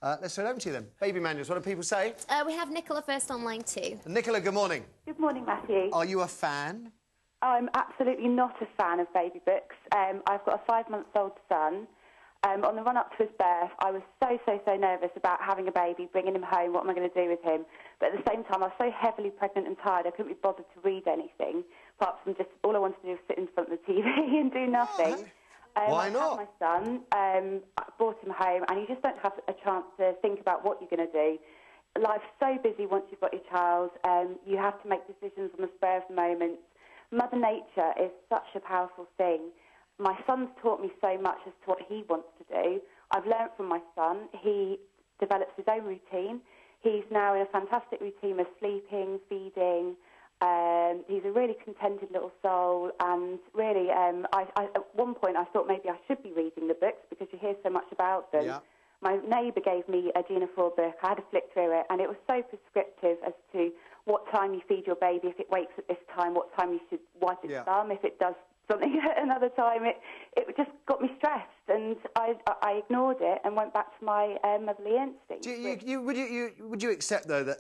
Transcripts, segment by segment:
Let's turn over to you then. Baby manuals, what do people say? We have Nicola first on line 2. Nicola, good morning. Good morning, Matthew. Are you a fan? I'm absolutely not a fan of baby books. I've got a 5-month-old son. On the run-up to his birth, I was so nervous about having a baby, bringing him home, what am I going to do with him? But at the same time, I was so heavily pregnant and tired, I couldn't be bothered to read anything, apart from just all I wanted to do was sit in front of the TV and do nothing. Why not? I had my son, I brought him home, and you just don't have a chance to think about what you're going to do. Life's so busy once you've got your child. You have to make decisions on the spur of the moment. Mother Nature is such a powerful thing. My son's taught me so much as to what he wants to do. I've learnt from my son. He develops his own routine. He's now in a fantastic routine of sleeping, feeding. He's a really contented little soul, and really, at one point I thought maybe I should be reading the books because you hear so much about them. Yeah. My neighbour gave me a Gina Ford book. I had a flick through it, and it was so prescriptive as to what time you feed your baby. If it wakes at this time, what time you should wipe its bum. If it does something at another time, it just got me stressed, and I ignored it and went back to my motherly instinct. Would you accept, though, that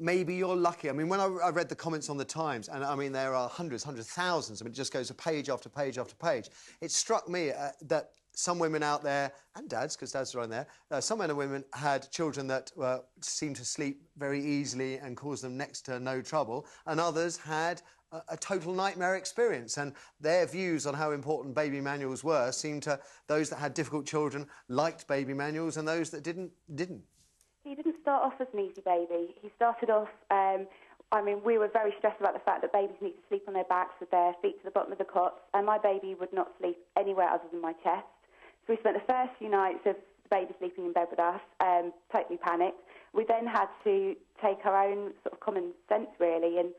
maybe you're lucky? I mean, when I read the comments on the Times, and I mean, there are hundreds, thousands, I mean, it just goes to page after page after page. It struck me that some women out there, and dads, because dads are on there, some men and women had children that seemed to sleep very easily and caused them next to no trouble, and others had a total nightmare experience, and their views on how important baby manuals were seemed to... Those that had difficult children liked baby manuals, and those that didn't. He didn't start off as an easy baby. He started off... I mean, we were very stressed about the fact that babies need to sleep on their backs with their feet to the bottom of the cots, and my baby would not sleep anywhere other than my chest. So we spent the first few nights of the baby sleeping in bed with us, totally panicked. We then had to take our own sort of common sense, really, and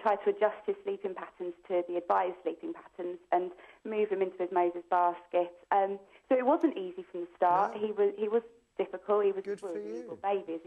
try to adjust his sleeping patterns to the advised sleeping patterns and move him into his Moses basket. So it wasn't easy from the start. No. He was difficult. He was Good for you. Newborn babies.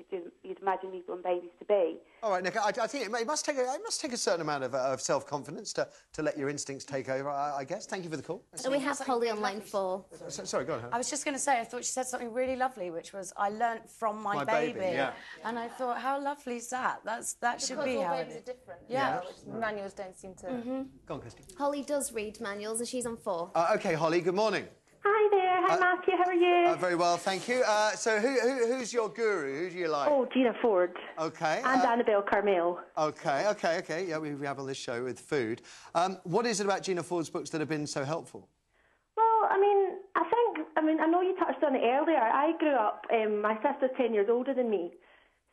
You'd imagine newborn babies to be. All right, Nick, I think it must take a certain amount of self-confidence to let your instincts take over, I guess. Thank you for the call. So we have Holly on line 4. Sorry, go on, Hannah. I was just going to say, I thought she said something really lovely, which was, I learnt from my baby. Yeah. And I thought, how lovely is that? That should be how babies are different. Yeah. Manuals don't seem to... Go on, Kirsty. Holly does read manuals, and she's on 4. OK, Holly, good morning. Hi there. Hi, Matthew. How are you? Very well, thank you. So who's your guru? Who do you like? Oh, Gina Ford. OK. And Annabelle Carmel. OK. Yeah, we have on this show with food. What is it about Gina Ford's books that have been so helpful? Well, I know you touched on it earlier. I grew up, my sister's 10 years older than me.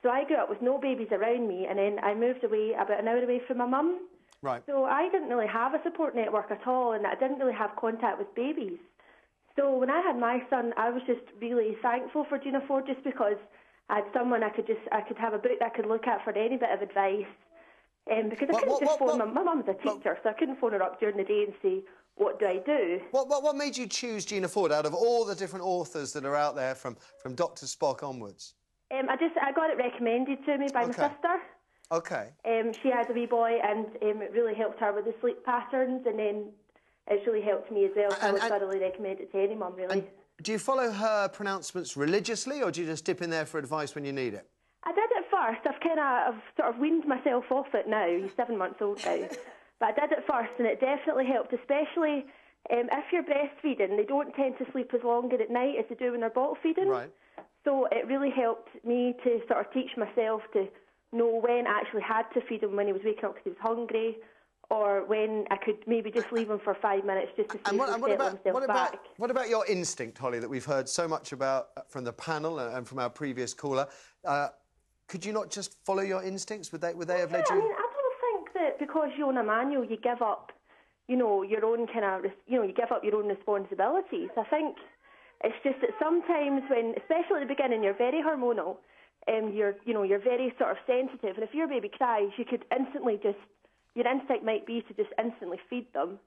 So I grew up with no babies around me, and then I moved away about an hour away from my mum. Right. So I didn't really have a support network at all, and I didn't really have contact with babies. So when I had my son, I was just really thankful for Gina Ford, just because I had someone I could have a book that I could look at for any bit of advice. Because I couldn't just phone my mum's a teacher, so I couldn't phone her up during the day and say, what do I do? What made you choose Gina Ford out of all the different authors that are out there from Dr. Spock onwards? I got it recommended to me by my sister. OK. She had a wee boy, and it really helped her with the sleep patterns, and then it's really helped me as well, so I would thoroughly recommend it to any mum, really. And do you follow her pronouncements religiously, or do you just dip in there for advice when you need it? I did at first. I've sort of weaned myself off it now. He's 7 months old now. But I did it first, and it definitely helped, especially if you're breastfeeding. They don't tend to sleep as longer at night as they do when they're bottle feeding. Right. So it really helped me to sort of teach myself to know when I actually had to feed him when he was waking up because he was hungry, or when I could maybe just leave him for 5 minutes just to see if he settled himself back. What about your instinct, Holly, that we've heard so much about from the panel and from our previous caller? Could you not just follow your instincts? Would they have led you... I mean, I don't think that because you own a manual, you give up, your own you give up your own responsibilities. I think it's just that sometimes when, especially at the beginning, you're very hormonal, you're very sort of sensitive, and if your baby cries, you could instantly just... Your instinct might be to just instantly feed them,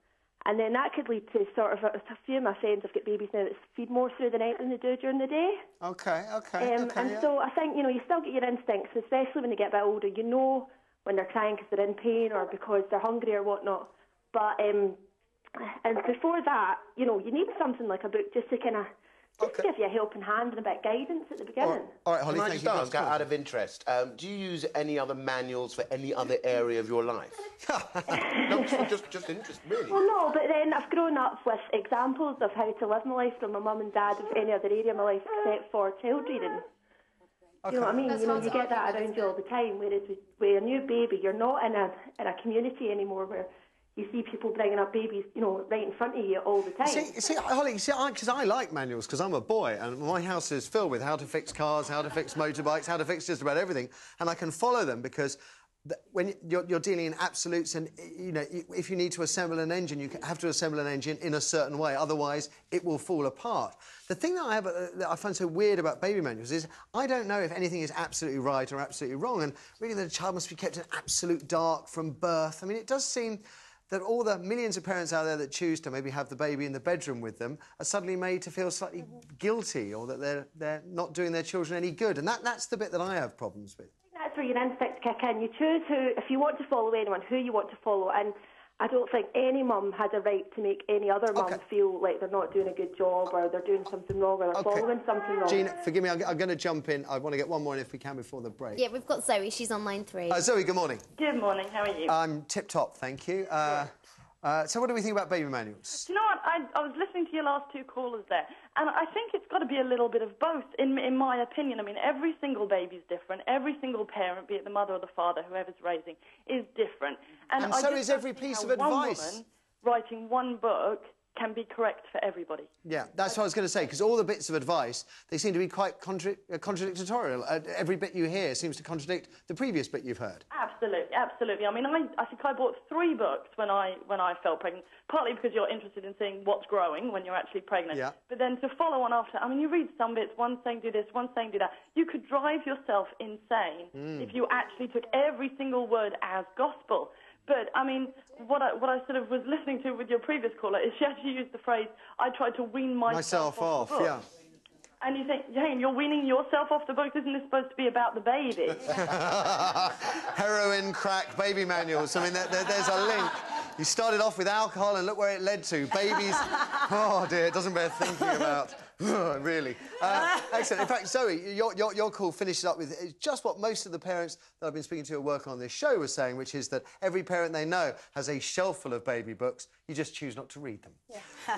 and then that could lead to sort of... A few of my friends have got babies now that feed more through the night than they do during the day. OK. So I think, you still get your instincts, especially when they get a bit older. You know when they're crying because they're in pain or because they're hungry or whatnot. But and before that, you need something like a book just to kind of Just to give you a helping hand and a bit of guidance at the beginning. All right, Holly, Can I thank just you. ask, out of interest, do you use any other manuals for any other area of your life? No, just interest, really. Well, no, but then I've grown up with examples of how to live my life from my mum and dad of any other area of my life except for child reading. Okay. You know what I mean? That's You know, hard you to get that argue around you all the time. Whereas with a new baby, you're not in a community anymore where you see people bringing up babies, you know, right in front of you all the time. See, Holly, because I like manuals, because I'm a boy, and my house is filled with how to fix cars, how to fix motorbikes, how to fix just about everything, and I can follow them because when you're dealing in absolutes, and you know, if you need to assemble an engine, you have to assemble an engine in a certain way, otherwise it will fall apart. The thing that I find so weird about baby manuals is I don't know if anything is absolutely right or absolutely wrong, and really the child must be kept in absolute dark from birth. I mean, it does seem that all the millions of parents out there that choose to maybe have the baby in the bedroom with them are suddenly made to feel slightly guilty, or that they're not doing their children any good, and that's the bit that I have problems with. That's where your instincts kick in. You choose if you want to follow anyone, who you want to follow, and I don't think any mum has a right to make any other mum feel like they're not doing a good job, or they're doing something wrong, or they're following something wrong. Gina, forgive me, I'm going to jump in. I want to get one more in if we can before the break. Yeah, we've got Zoe. She's on line 3. Zoe, good morning. Good morning, how are you? I'm tip-top, thank you. So what do we think about baby manuals? Do you know what? I was listening to your last two callers there, and I think it's got to be a little bit of both, in my opinion. I mean, every single baby's different. Every single parent, be it the mother or the father, whoever's raising, is different. And so is every piece of advice. One woman writing one book can be correct for everybody. Yeah, that's what I was going to say, because all the bits of advice, they seem to be quite contradictorial. Every bit you hear seems to contradict the previous bit you've heard. Absolutely, absolutely. I mean, I think I bought 3 books when I fell pregnant, partly because you're interested in seeing what's growing when you're actually pregnant. Yeah. But then to follow on after, I mean, you read some bits, one saying do this, one saying do that. You could drive yourself insane if you actually took every single word as gospel. But, I mean, what I sort of was listening to with your previous caller is she actually used the phrase, I tried to wean myself off the book. Yeah. And you think, Jane, you're weaning yourself off the book. Isn't this supposed to be about the baby? Heroin, crack, baby manuals. I mean, there's a link. You started off with alcohol and look where it led to. Babies, oh dear, it doesn't bear thinking about. Really. Excellent. In fact, Zoe, your call finishes up with just what most of the parents that I've been speaking to who work on this show were saying, which is that every parent they know has a shelf full of baby books. You just choose not to read them. Yeah.